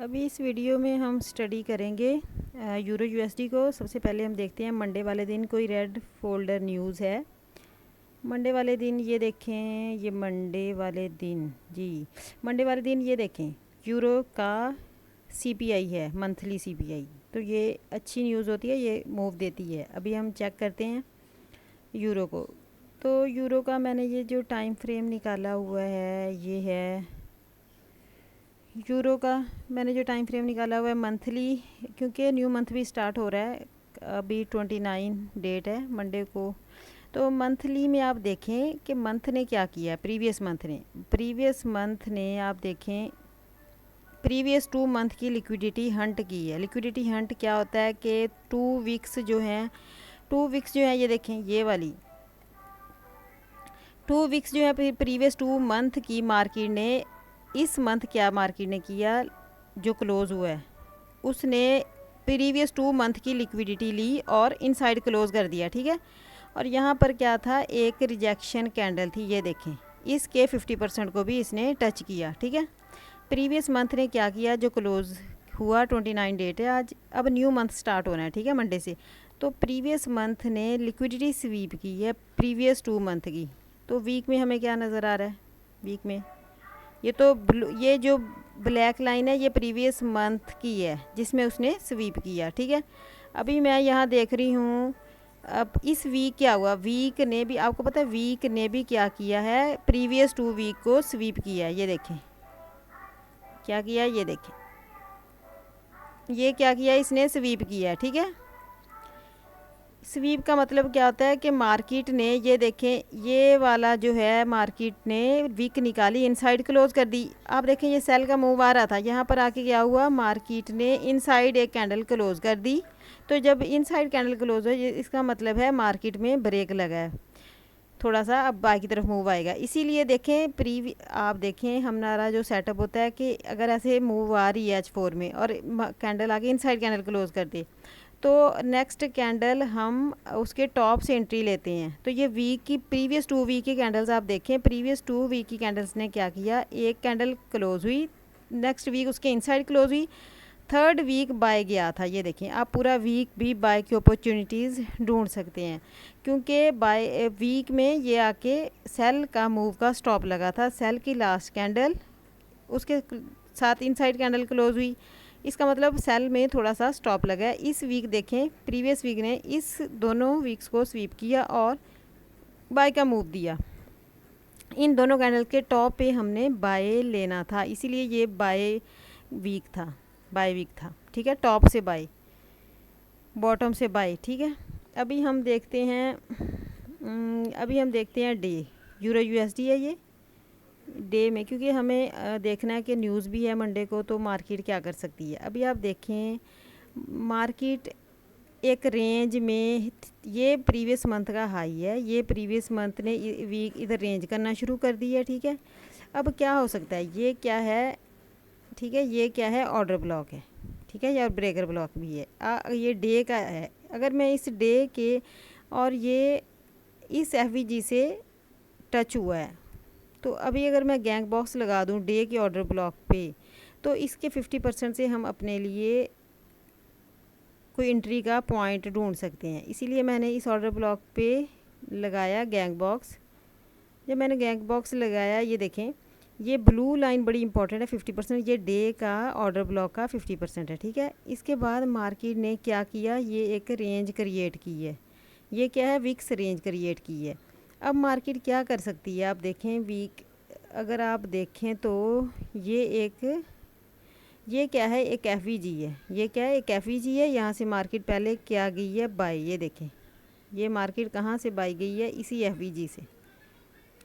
अभी इस वीडियो में हम स्टडी करेंगे यूरो यूएसडी को। सबसे पहले हम देखते हैं मंडे वाले दिन कोई रेड फोल्डर न्यूज़ है। मंडे वाले दिन ये देखें, ये मंडे वाले दिन मंडे वाले दिन ये देखें, यूरो का सीपीआई है, मंथली सीपीआई। तो ये अच्छी न्यूज़ होती है, ये मूव देती है। अभी हम चेक करते हैं यूरो को। तो यूरो का मैंने ये जो टाइम फ्रेम निकाला हुआ है, ये है यूरो का। मैंने जो टाइम फ्रेम निकाला हुआ है मंथली, क्योंकि न्यू मंथ भी स्टार्ट हो रहा है। अभी 29 डेट है मंडे को। तो मंथली में आप देखें कि मंथ ने क्या किया। प्रीवियस मंथ ने आप देखें, प्रीवियस 2 मंथ की लिक्विडिटी हंट की है। लिक्विडिटी हंट क्या होता है कि 2 वीक्स जो हैं, ये देखें, ये वाली 2 वीक्स जो है प्रीवियस 2 मंथ की मार्केट ने, इस मंथ क्या मार्केट ने किया, जो क्लोज़ हुआ है उसने प्रीवियस 2 मंथ की लिक्विडिटी ली और इनसाइड क्लोज़ कर दिया, ठीक है। और यहाँ पर क्या था, एक रिजेक्शन कैंडल थी, ये देखें, इसके 50% को भी इसने टच किया, ठीक है। प्रीवियस मंथ ने क्या किया, जो क्लोज़ हुआ 29 डेट है आज, अब न्यू मंथ स्टार्ट होना है, ठीक है, मंडे से। तो प्रीवियस मंथ ने लिक्विडिटी स्वीप की है प्रीवियस 2 मंथ की। तो वीक में हमें क्या नज़र आ रहा है, वीक में ये जो ब्लैक लाइन है, ये प्रीवियस मंथ की है जिसमें उसने स्वीप किया, ठीक है। अभी मैं यहाँ देख रही हूँ, अब इस वीक क्या हुआ, वीक ने भी, आपको पता है वीक ने भी क्या किया है, प्रीवियस 2 वीक को स्वीप किया है। ये देखें क्या किया, ये देखें, ये क्या किया, इसने स्वीप किया है, ठीक है। स्वीप का मतलब क्या होता है कि मार्केट ने, ये देखें, ये वाला जो है मार्केट ने वीक निकाली, इनसाइड क्लोज कर दी। आप देखें ये सेल का मूव आ रहा था, यहाँ पर आके क्या हुआ, मार्केट ने इनसाइड एक कैंडल क्लोज कर दी। तो जब इनसाइड कैंडल क्लोज हो, इसका मतलब है मार्केट में ब्रेक लगा है, थोड़ा सा अब बाई की तरफ मूव आएगा। इसीलिए देखें आप देखें हमारा जो सेटअप होता है कि अगर ऐसे मूव आ रही है H4 में और कैंडल आगे इनसाइड कैंडल क्लोज कर दे, तो नेक्स्ट कैंडल हम उसके टॉप से एंट्री लेते हैं। तो ये वीक की, प्रीवियस 2 वीक की कैंडल्स आप देखें, प्रीवियस 2 वीक की कैंडल्स ने क्या किया, एक कैंडल क्लोज हुई, नेक्स्ट वीक उसके इनसाइड क्लोज हुई, थर्ड वीक बाय गया था। ये देखें, आप पूरा वीक भी बाय की अपॉर्चुनिटीज़ ढूंढ सकते हैं, क्योंकि बाय वीक में ये आके सेल का मूव का स्टॉप लगा था। सेल की लास्ट कैंडल उसके साथ इनसाइड कैंडल क्लोज हुई, इसका मतलब सेल में थोड़ा सा स्टॉप लगा है। इस वीक देखें, प्रीवियस वीक ने इस दोनों वीक्स को स्वीप किया और बाय का मूव दिया। इन दोनों कैंडल के टॉप पे हमने बाय लेना था, इसीलिए ये बाय वीक था, ठीक है। टॉप से बाय, बॉटम से बाय, ठीक है। अभी हम देखते हैं डे, यूरो यूएसडी है ये डे में, क्योंकि हमें देखना है कि न्यूज़ भी है मंडे को, तो मार्केट क्या कर सकती है। अभी आप देखें, मार्केट एक रेंज में, ये प्रीवियस मंथ का हाई है, ये प्रीवियस मंथ ने वीक इधर रेंज करना शुरू कर दी है, ठीक है। अब क्या हो सकता है, ये क्या है, ठीक है, ये क्या है, ऑर्डर ब्लॉक है, ठीक है, या ब्रेकर ब्लॉक भी है। ये डे का है, अगर मैं इस डे के, और ये इस एफवीजी से टच हुआ है, तो अभी अगर मैं गैंग बॉक्स लगा दूं डे के ऑर्डर ब्लॉक पे, तो इसके 50% से हम अपने लिए कोई एंट्री का पॉइंट ढूंढ सकते हैं। इसीलिए मैंने इस ऑर्डर ब्लॉक पे लगाया गैंग बॉक्स। जब मैंने गैंग बॉक्स लगाया, ये देखें, ये ब्लू लाइन बड़ी इंपॉर्टेंट है, 50%, ये डे का ऑर्डर ब्लॉक का 50% है, ठीक है। इसके बाद मार्केट ने क्या किया, ये एक रेंज क्रिएट की है, ये क्या है, विक्स रेंज क्रिएट की है। अब मार्केट क्या कर सकती है, आप देखें वीक, अगर आप देखें तो ये क्या है, एक एफवीजी है, ये क्या है, एक एफवीजी है। यहाँ से मार्केट पहले क्या गई है, बाय, ये देखें, ये मार्केट कहाँ से बाय गई है, इसी एफवीजी से,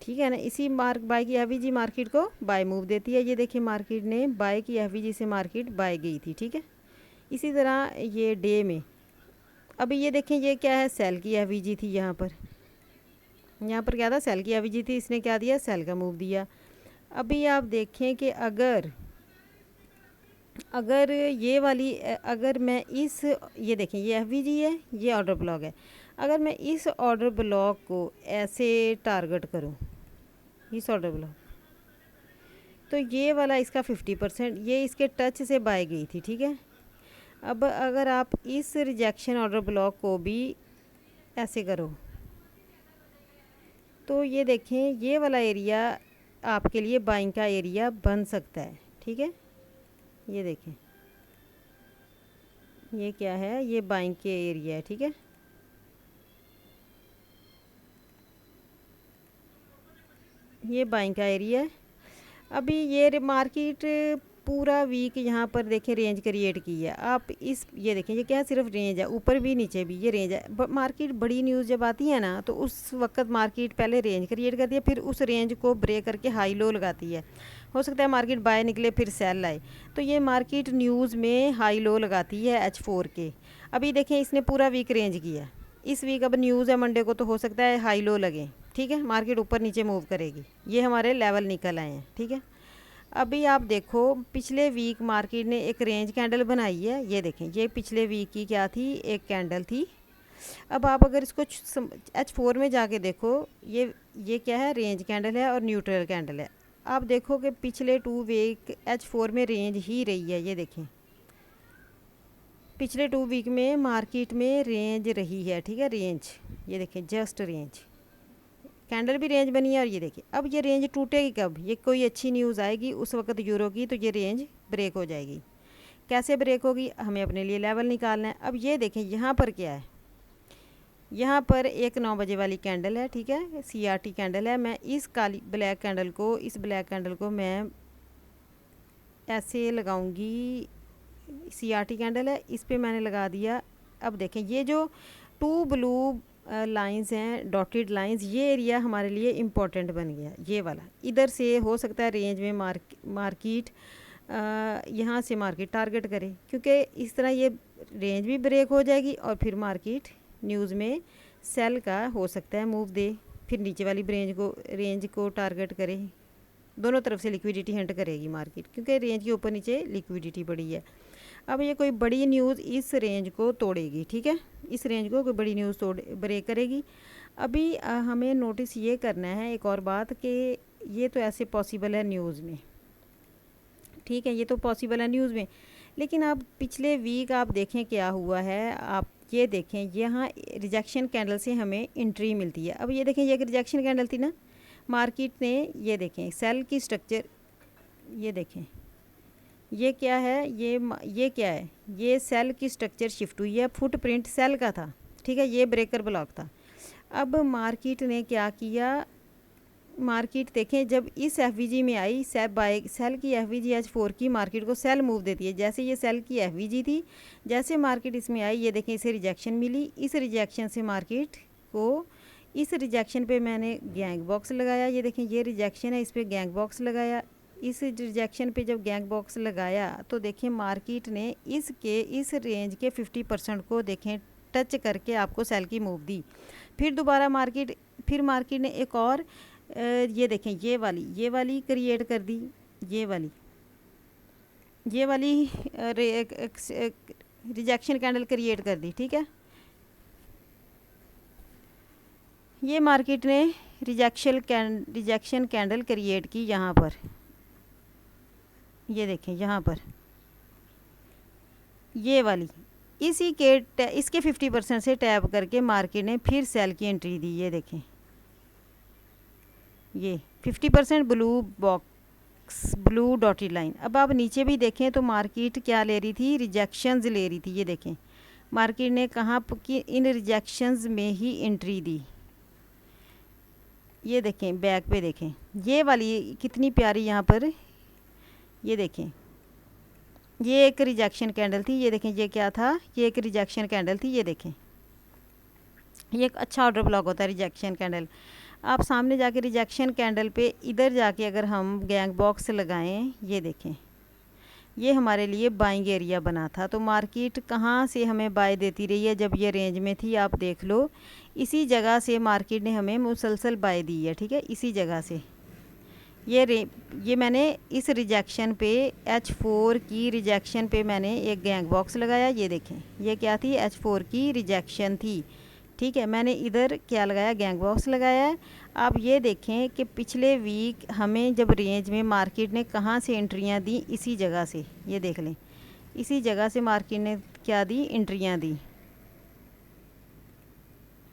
ठीक है ना। इसी बाय की एफवीजी मार्केट को बाय मूव देती है। ये देखिए, मार्केट ने बाय की एफवीजी से मार्केट बाय गई थी, ठीक है। इसी तरह ये डे में, अभी ये देखें, ये क्या है, सेल की एफवीजी थी, यहाँ पर क्या था, सेल की एफवीजी थी, इसने क्या दिया, सेल का मूव दिया। अभी आप देखें कि अगर ये वाली, अगर मैं ये देखें, ये एफवीजी है, ये ऑर्डर ब्लॉक है, अगर मैं इस ऑर्डर ब्लॉक को ऐसे टारगेट करूं, इस ऑर्डर ब्लॉक, तो ये वाला इसका 50%, ये इसके टच से बाय गई थी, ठीक है। अब अगर आप इस रिजेक्शन ऑर्डर ब्लॉक को भी ऐसे करो तो ये देखें ये वाला एरिया आपके लिए बाइंग का एरिया बन सकता है, ठीक है। ये देखें ये क्या है, ये बाइंग के एरिया है, ठीक है। ये बाइंग का एरिया है। अभी ये मार्केट पूरा वीक यहाँ पर देखें रेंज क्रिएट की है। आप इस ये देखें ये क्या है, सिर्फ रेंज है, ऊपर भी नीचे भी ये रेंज है। मार्केट बड़ी न्यूज़ जब आती है ना तो उस वक्त मार्केट पहले रेंज क्रिएट करती है, फिर उस रेंज को ब्रेक करके हाई लो लगाती है। हो सकता है मार्केट बाय निकले फिर सेल आए। तो ये मार्केट न्यूज़ में हाई लो लगाती है H4 के। अभी देखें इसने पूरा वीक रेंज किया। इस वीक अब न्यूज़ है मंडे को, तो हो सकता है हाई लो लगे, ठीक है। मार्केट ऊपर नीचे मूव करेगी। ये हमारे लेवल निकल आए हैं, ठीक है। अभी आप देखो पिछले वीक मार्केट ने एक रेंज कैंडल बनाई है। ये देखें ये पिछले वीक की क्या थी, एक कैंडल थी। अब आप अगर इसको H4 में जाके देखो, ये क्या है, रेंज कैंडल है और न्यूट्रल कैंडल है। आप देखो कि पिछले 2 वीक H4 में रेंज ही रही है। ये देखें पिछले 2 वीक में मार्केट में रेंज रही है, ठीक है। रेंज ये देखें जस्ट रेंज, कैंडल भी रेंज बनी है। और ये देखिए अब ये रेंज टूटेगी कब, ये कोई अच्छी न्यूज़ आएगी उस वक्त यूरो की, तो ये रेंज ब्रेक हो जाएगी। कैसे ब्रेक होगी, हमें अपने लिए लेवल निकालना है। अब ये देखें यहाँ पर क्या है, यहाँ पर एक 9 बजे वाली कैंडल है, ठीक है, CRT कैंडल है। मैं इस काली ब्लैक कैंडल को मैं ऐसे लगाऊंगी। CRT कैंडल है, इस पे मैंने लगा दिया। अब देखें ये जो 2 ब्लू लाइंस हैं, डॉटेड लाइंस, ये एरिया हमारे लिए इम्पोर्टेंट बन गया। ये वाला इधर से हो सकता है रेंज में मार्केट यहाँ से मार्केट टारगेट करे, क्योंकि इस तरह ये रेंज भी ब्रेक हो जाएगी और फिर मार्केट न्यूज़ में सेल का हो सकता है मूव दे, फिर नीचे वाली रेंज को टारगेट करे। दोनों तरफ से लिक्विडिटी हंट करेगी मार्केट, क्योंकि रेंज के ऊपर नीचे लिक्विडिटी बड़ी है। अब ये कोई बड़ी न्यूज़ इस रेंज को तोड़ेगी, ठीक है, इस रेंज को कोई बड़ी न्यूज़ ब्रेक करेगी। अभी हमें नोटिस ये करना है एक और बात कि ये तो ऐसे पॉसिबल है न्यूज़ में, ठीक है, ये तो पॉसिबल है न्यूज़ में। लेकिन आप पिछले वीक आप देखें क्या हुआ है। आप ये देखें यहाँ रिजेक्शन कैंडल से हमें एंट्री मिलती है। अब ये देखें ये एक रिजेक्शन कैंडल थी ना, मार्केट ने ये देखें सेल की स्ट्रक्चर, ये देखें ये क्या है, ये क्या है, ये सेल की स्ट्रक्चर शिफ्ट हुई है। फुटप्रिंट सेल का था, ठीक है, ये ब्रेकर ब्लॉक था। अब मार्केट ने क्या किया, मार्केट देखें जब इस FVG में आई, सेल की FVG H4 की मार्केट को सेल मूव देती है। जैसे ये सेल की FVG थी, जैसे मार्केट इसमें आई, ये देखें इसे रिजेक्शन मिली। इस रिजेक्शन से मार्केट को, इस रिजेक्शन पे मैंने गैंग बॉक्स लगाया। ये देखें ये रिजेक्शन है, इस पर गैंग बॉक्स लगाया। इस रिजेक्शन पे जब गैंग बॉक्स लगाया तो देखें मार्केट ने इस रेंज के 50% को देखें टच करके आपको सेल की मूव दी। फिर दोबारा मार्केट ने एक और ये देखें ये वाली क्रिएट कर दी। ये वाली रिजेक्शन कैंडल क्रिएट कर दी, ठीक है। ये मार्केट ने रिजेक्शन कैंडल क्रिएट की यहाँ पर, ये देखें यहाँ पर ये वाली, इसके 50% से टैप करके मार्केट ने फिर सेल की एंट्री दी। ये देखें ये 50% ब्लू डॉटेड लाइन। अब आप नीचे भी देखें तो मार्केट क्या ले रही थी, रिजेक्शंस ले रही थी। ये देखें मार्केट ने कहाँ कि इन रिजेक्शंस में ही एंट्री दी। ये देखें बैक पे देखें ये वाली कितनी प्यारी यहाँ पर, ये देखें ये एक रिजेक्शन कैंडल थी। ये देखें ये क्या था, ये एक रिजेक्शन कैंडल थी। ये देखें ये एक अच्छा ऑर्डर ब्लॉक होता है रिजेक्शन कैंडल। आप सामने जाके रिजेक्शन कैंडल पे इधर जाके अगर हम गैंग बॉक्स लगाएं, ये देखें ये हमारे लिए बाइंग एरिया बना था। तो मार्केट कहाँ से हमें बाय देती रही है, जब ये रेंज में थी आप देख लो, इसी जगह से मार्केट ने हमें मुसलसल बाय दी है, ठीक है। इसी जगह से ये मैंने इस रिजेक्शन पे H4 की रिजेक्शन पे मैंने एक गैंग बॉक्स लगाया। ये देखें ये क्या थी, H4 की रिजेक्शन थी, ठीक है, मैंने इधर क्या लगाया, गैंग बॉक्स लगाया है। आप ये देखें कि पिछले वीक हमें जब रेंज में मार्केट ने कहाँ से एंट्रियाँ दी, इसी जगह से, ये देख लें, इसी जगह से मार्केट ने क्या दी, एंट्रियाँ दी।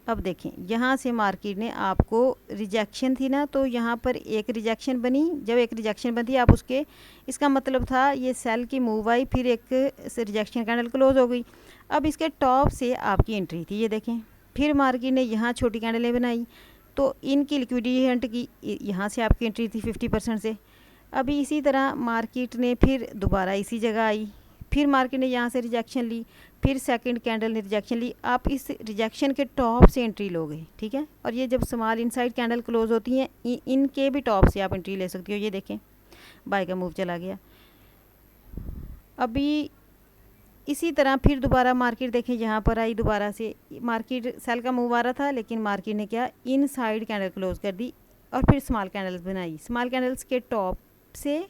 अब देखें, यहाँ से मार्केट ने आपको रिजेक्शन थी ना, तो यहाँ पर एक रिजेक्शन बनी। जब एक रिजेक्शन बनती आप उसके, इसका मतलब था ये सेल की मूव आई, फिर एक रिजेक्शन कैंडल क्लोज हो गई। अब इसके टॉप से आपकी एंट्री थी, ये देखें। फिर मार्केट ने यहाँ छोटी कैंडलें बनाई, तो इनकी लिक्विडिटी हंट की, यहाँ से आपकी एंट्री थी 50% से। अभी इसी तरह मार्केट ने फिर दोबारा इसी जगह आई, फिर मार्केट ने यहाँ से रिजेक्शन ली, फिर सेकंड कैंडल ने रिजेक्शन ली। आप इस रिजेक्शन के टॉप से एंट्री लोगे, ठीक है। और ये जब स्मॉल इनसाइड कैंडल क्लोज होती हैं, इनके भी टॉप से आप एंट्री ले सकती हो। ये देखें, बाय का मूव चला गया। अभी इसी तरह फिर दोबारा मार्केट देखें, यहाँ पर आई, दोबारा से मार्केट सेल का मूव आ रहा था, लेकिन मार्केट ने क्या, इनसाइड कैंडल क्लोज कर दी और फिर स्मॉल कैंडल्स बनाई। स्मॉल कैंडल्स के टॉप से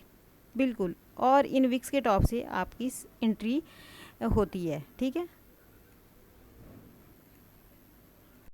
बिल्कुल, और इन विक्स के टॉप से आपकी एंट्री होती है, ठीक है।